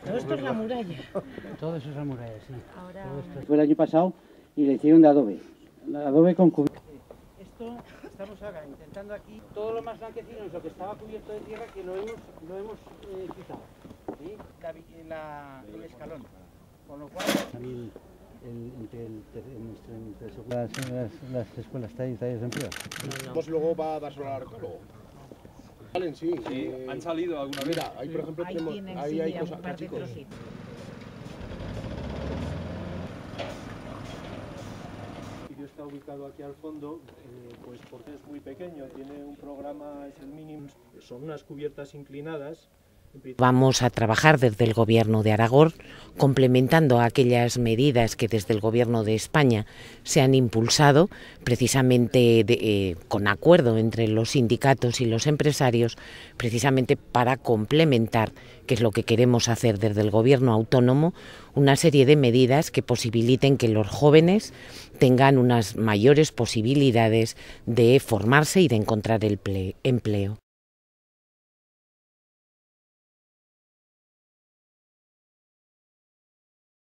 Todo esto es la muralla. Todo eso es la muralla, sí. Fue el año pasado y le hicieron de adobe con cubierta. Esto estamos ahora intentando aquí, todo lo más blanquecino es lo que estaba cubierto de tierra, que lo hemos quitado, ¿sí? El escalón. Con lo cual también las escuelas talleres de empleo. Pues luego va a dárselo al arqueólogo. Salen, sí. Han salido alguna vez. Mira, ahí por ejemplo ahí hay cosas, chicos. Está ubicado aquí al fondo, pues porque es muy pequeño, tiene un programa, es el mínimo, son unas cubiertas inclinadas. Vamos a trabajar desde el Gobierno de Aragón, complementando aquellas medidas que desde el Gobierno de España se han impulsado, precisamente con acuerdo entre los sindicatos y los empresarios, precisamente para complementar, que es lo que queremos hacer desde el Gobierno autónomo, una serie de medidas que posibiliten que los jóvenes tengan unas mayores posibilidades de formarse y de encontrar empleo.